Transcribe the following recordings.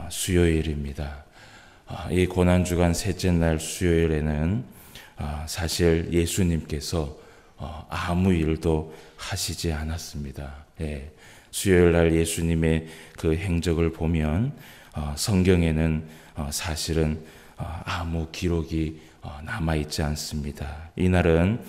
수요일입니다. 이 고난주간 셋째 날 수요일에는 사실 예수님께서 아무 일도 하시지 않았습니다. 수요일 날 예수님의 그 행적을 보면 성경에는 사실은 아무 기록이 남아있지 않습니다. 이날은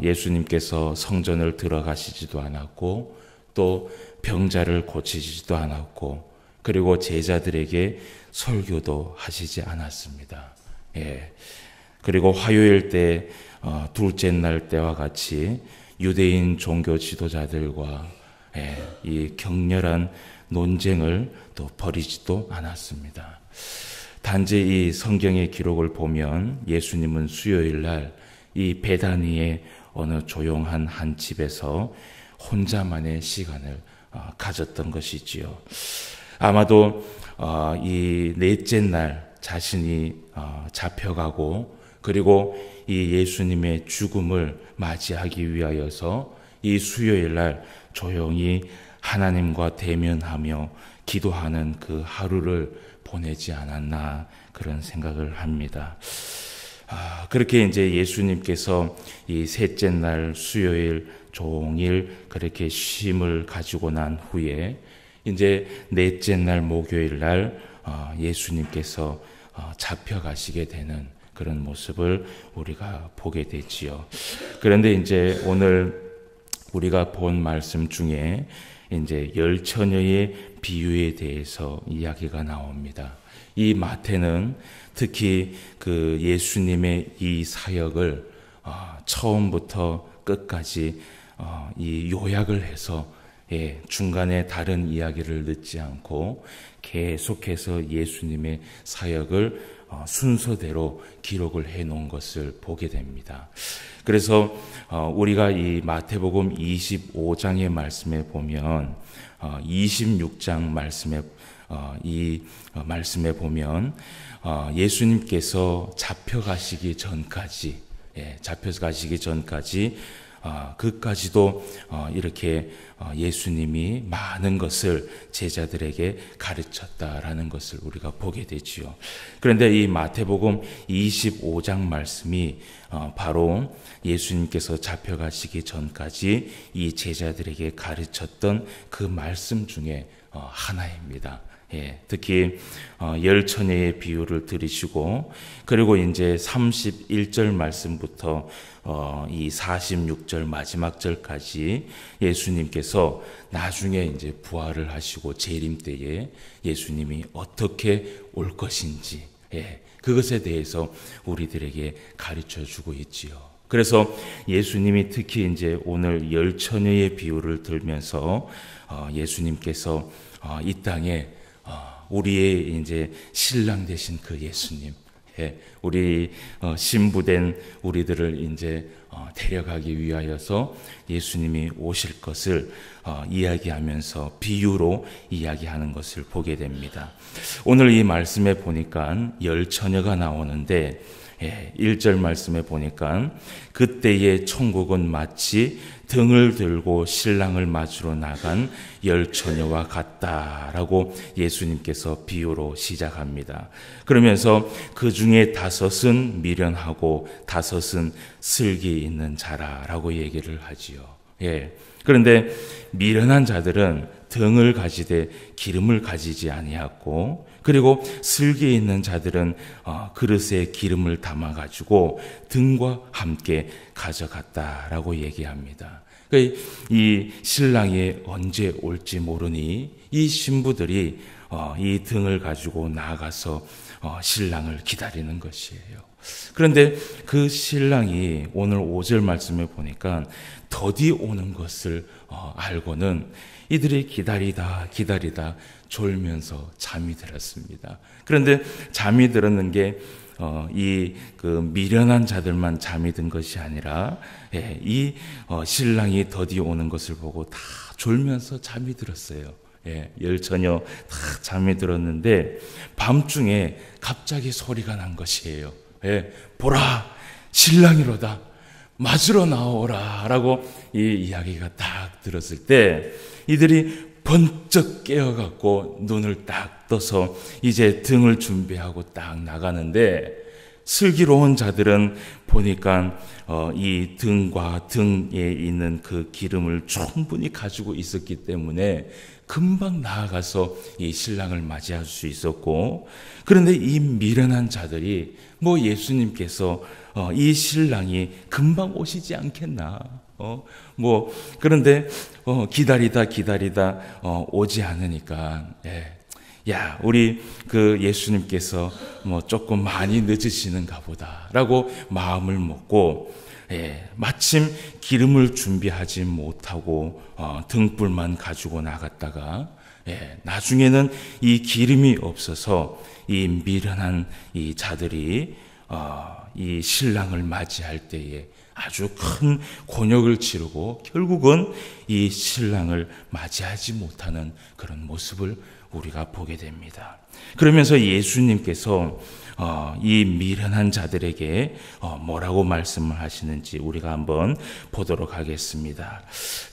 예수님께서 성전을 들어가시지도 않았고 또 병자를 고치시지도 않았고 그리고 제자들에게 설교도 하시지 않았습니다. 그리고 화요일 때 둘째 날 때와 같이 유대인 종교 지도자들과 이 격렬한 논쟁을 또 벌이지도 않았습니다. 단지 이 성경의 기록을 보면 예수님은 수요일 날 이 베다니의 어느 조용한 한 집에서 혼자만의 시간을 가졌던 것이지요. 아마도 이 넷째 날 자신이 잡혀가고 그리고 이 예수님의 죽음을 맞이하기 위하여서 이 수요일 날 조용히 하나님과 대면하며 기도하는 그 하루를 보내지 않았나 그런 생각을 합니다. 그렇게 이제 예수님께서 이 셋째 날 수요일 종일 그렇게 쉼을 가지고 난 후에 이제 넷째 날 목요일 날 예수님께서 잡혀가시게 되는 그런 모습을 우리가 보게 되지요. 그런데 이제 오늘 우리가 본 말씀 중에 이제 열 처녀의 비유에 대해서 이야기가 나옵니다. 이 마태는 특히 그 예수님의 이 사역을 처음부터 끝까지 이 요약을 해서 중간에 다른 이야기를 넣지 않고 계속해서 예수님의 사역을 순서대로 기록을 해 놓은 것을 보게 됩니다. 그래서 우리가 이 마태복음 25장의 말씀에 보면 26장 말씀에 이 말씀에 보면 예수님께서 잡혀가시기 전까지 그까지도 이렇게 예수님이 많은 것을 제자들에게 가르쳤다라는 것을 우리가 보게 되지요. 그런데 이 마태복음 25장 말씀이 바로 예수님께서 잡혀가시기 전까지 이 제자들에게 가르쳤던 그 말씀 중에 하나입니다. 특히 열 처녀의 비유를 들으시고 그리고 이제 31절 말씀부터 이 46절 마지막 절까지 예수님께서 나중에 이제 부활을 하시고 재림 때에 예수님이 어떻게 올 것인지 그것에 대해서 우리들에게 가르쳐 주고 있지요. 그래서 예수님이 특히 이제 오늘 열 처녀의 비유를 들면서 예수님께서 이 땅에 우리의 이제 신랑 되신 그 예수님, 우리 신부된 우리들을 이제 데려가기 위하여서 예수님이 오실 것을 이야기하면서 비유로 이야기하는 것을 보게 됩니다. 오늘 이 말씀에 보니까 열 처녀가 나오는데 1절 말씀에 보니까 그때의 천국은 마치 등을 들고 신랑을 맞으러 나간 열 처녀와 같다라고 예수님께서 비유로 시작합니다. 그러면서 그 중에 5은 미련하고 5은 슬기 있는 자라라고 얘기를 하지요. 그런데 미련한 자들은 등을 가지되 기름을 가지지 아니하고 그리고 슬기 있는 자들은 그릇에 기름을 담아가지고 등과 함께 가져갔다라고 얘기합니다. 이 신랑이 언제 올지 모르니 이 신부들이 이 등을 가지고 나가서 신랑을 기다리는 것이에요. 그런데 그 신랑이 오늘 5절 말씀에 보니까 더디 오는 것을 알고는 이들이 기다리다 졸면서 잠이 들었습니다. 그런데 잠이 들었는 게 이 미련한 자들만 잠이 든 것이 아니라 이 신랑이 더디 오는 것을 보고 다 졸면서 잠이 들었어요. 열 처녀 다 잠이 들었는데 밤중에 갑자기 소리가 난 것이에요. 보라, 신랑이로다. 맞으러 나오라 라고 이 이야기가 딱 들었을 때 이들이 번쩍 깨어갖고 눈을 딱 떠서 이제 등을 준비하고 딱 나가는데, 슬기로운 자들은 보니까 이 등과 등에 있는 그 기름을 충분히 가지고 있었기 때문에 금방 나아가서 이 신랑을 맞이할 수 있었고, 그런데 이 미련한 자들이 예수님께서 이 신랑이 금방 오시지 않겠나, 그런데 기다리다 오지 않으니까, 야, 우리 그 예수님께서 조금 많이 늦으시는가 보다라고 마음을 먹고, 마침 기름을 준비하지 못하고 등불만 가지고 나갔다가, 나중에는 이 기름이 없어서 이 미련한 이 자들이 이 신랑을 맞이할 때에 아주 큰 곤욕을 치르고 결국은 이 신랑을 맞이하지 못하는 그런 모습을 우리가 보게 됩니다. 그러면서 예수님께서 이 미련한 자들에게 뭐라고 말씀을 하시는지 우리가 한번 보도록 하겠습니다.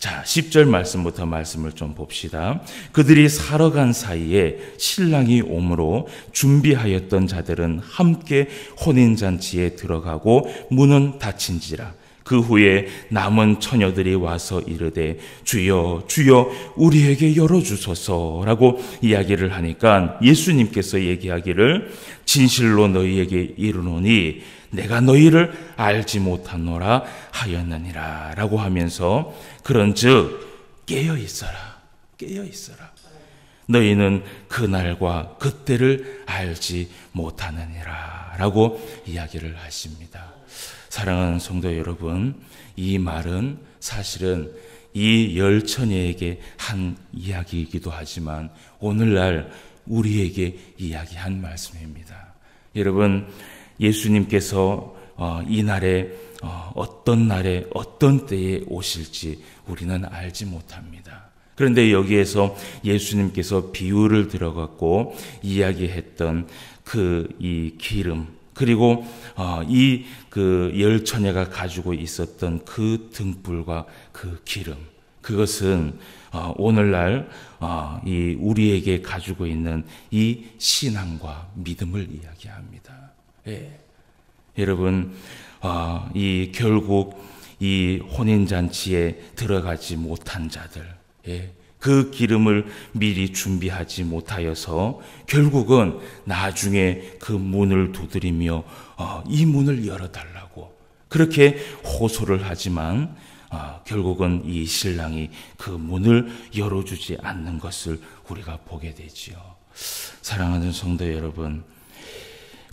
자, 10절 말씀부터 말씀을 좀 봅시다. 그들이 사러 간 사이에 신랑이 오므로 준비하였던 자들은 함께 혼인잔치에 들어가고 문은 닫힌지라. 그 후에 남은 처녀들이 와서 이르되 주여 주여 우리에게 열어주소서라고 이야기를 하니까 예수님께서 얘기하기를 진실로 너희에게 이르노니 내가 너희를 알지 못하노라 하였느니라 라고 하면서 그런즉 깨어있어라 너희는 그날과 그때를 알지 못하느니라 라고 이야기를 하십니다. 사랑하는 성도 여러분, 이 말은 사실은 이 열 처녀에게 한 이야기이기도 하지만 오늘날 우리에게 이야기한 말씀입니다. 여러분, 예수님께서 이 날에 어떤 때에 오실지 우리는 알지 못합니다. 그런데 여기에서 예수님께서 비유를 들어갖고 이야기했던 이 기름, 그리고 이 그 열 처녀가 가지고 있었던 그 등불과 그 기름, 그것은 오늘날 이 우리에게 가지고 있는 이 신앙과 믿음을 이야기합니다. 여러분, 이 결국 이 혼인잔치에 들어가지 못한 자들, 그 기름을 미리 준비하지 못하여서 결국은 나중에 그 문을 두드리며 이 문을 열어달라고 그렇게 호소를 하지만 결국은 이 신랑이 그 문을 열어주지 않는 것을 우리가 보게 되지요. 사랑하는 성도 여러분,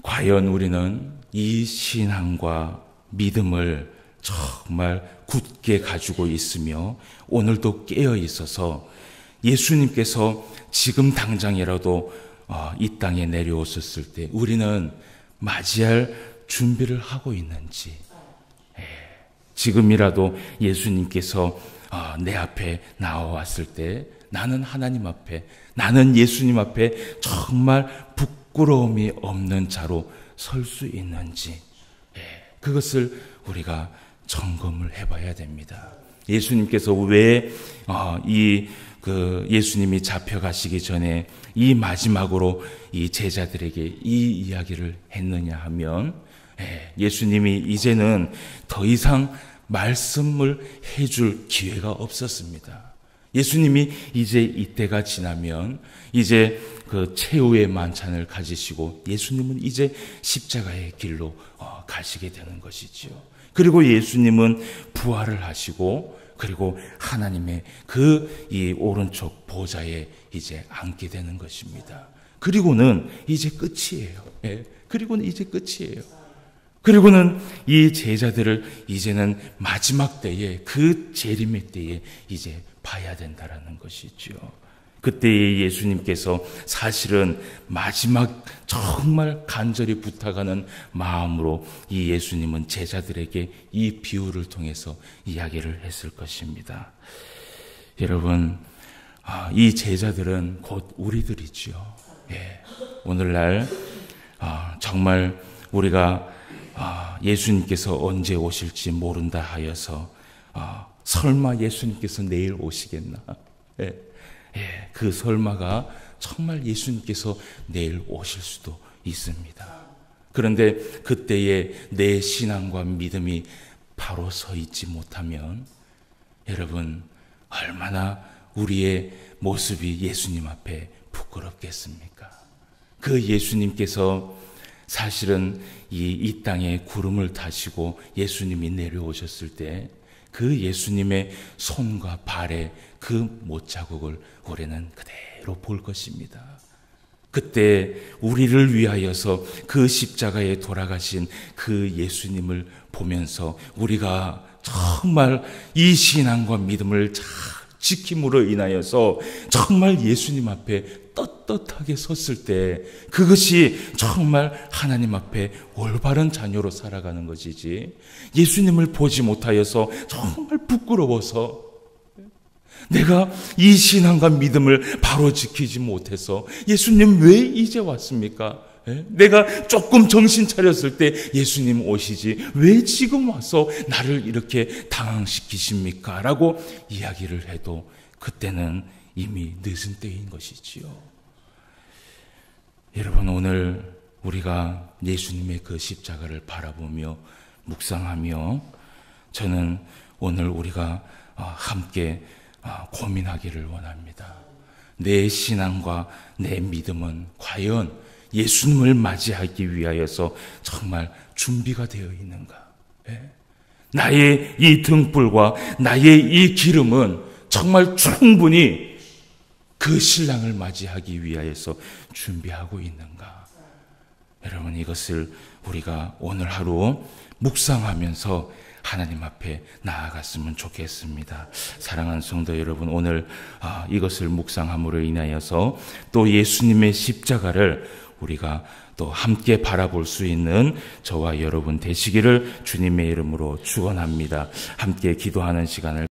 과연 우리는 이 신앙과 믿음을 정말 굳게 가지고 있으며 오늘도 깨어 있어서 예수님께서 지금 당장이라도 이 땅에 내려오셨을 때 우리는 맞이할 준비를 하고 있는지, 지금이라도 예수님께서 내 앞에 나와왔을 때 나는 하나님 앞에, 나는 예수님 앞에 정말 부끄러움이 없는 자로 설 수 있는지, 그것을 우리가 점검을 해봐야 됩니다. 예수님께서 왜 예수님이 잡혀가시기 전에 이 마지막으로 이 제자들에게 이 이야기를 했느냐 하면, 예수님이 이제는 더 이상 말씀을 해줄 기회가 없었습니다. 예수님이 이제 이때가 지나면 이제 그 최후의 만찬을 가지시고 예수님은 이제 십자가의 길로 가시게 되는 것이지요. 그리고 예수님은 부활을 하시고 그리고 하나님의 이 오른쪽 보좌에 이제 앉게 되는 것입니다. 그리고는 이제 끝이에요. 그리고는 이제 끝이에요. 그리고는 이 제자들을 이제는 마지막 때에, 그 재림의 때에 이제 봐야 된다라는 것이죠. 그때 예수님께서 사실은 마지막 정말 간절히 부탁하는 마음으로 이 예수님은 제자들에게 이 비유를 통해서 이야기를 했을 것입니다. 여러분, 이 제자들은 곧 우리들이지요. 오늘날 정말 우리가 예수님께서 언제 오실지 모른다 하여서 설마 예수님께서 내일 오시겠나? 그 설마가 정말 예수님께서 내일 오실 수도 있습니다. 그런데 그때에 내 신앙과 믿음이 바로 서 있지 못하면 여러분 얼마나 우리의 모습이 예수님 앞에 부끄럽겠습니까? 그 예수님께서 사실은 이 땅에 구름을 타시고 예수님이 내려오셨을 때 그 예수님의 손과 발에 그 못자국을 우리는 그대로 볼 것입니다. 그때 우리를 위하여서 그 십자가에 돌아가신 그 예수님을 보면서 우리가 정말 이 신앙과 믿음을 잘 지킴으로 인하여서 정말 예수님 앞에 떳떳하게 섰을 때 그것이 정말 하나님 앞에 올바른 자녀로 살아가는 것이지, 예수님을 보지 못하여서 정말 부끄러워서 내가 이 신앙과 믿음을 바로 지키지 못해서 예수님 왜 이제 왔습니까? 내가 조금 정신 차렸을 때 예수님 오시지 왜 지금 와서 나를 이렇게 당황시키십니까? 라고 이야기를 해도 그때는 이미 늦은 때인 것이지요. 여러분, 오늘 우리가 예수님의 그 십자가를 바라보며 묵상하며 저는 오늘 우리가 함께 고민하기를 원합니다. 내 신앙과 내 믿음은 과연 예수님을 맞이하기 위하여서 정말 준비가 되어 있는가? 나의 이 등불과 나의 이 기름은 정말 충분히 그 신랑을 맞이하기 위하여서 준비하고 있는가? 여러분, 이것을 우리가 오늘 하루 묵상하면서 하나님 앞에 나아갔으면 좋겠습니다. 사랑하는 성도 여러분, 오늘 이것을 묵상함으로 인하여서 또 예수님의 십자가를 우리가 또 함께 바라볼 수 있는 저와 여러분 되시기를 주님의 이름으로 축원합니다. 함께 기도하는 시간을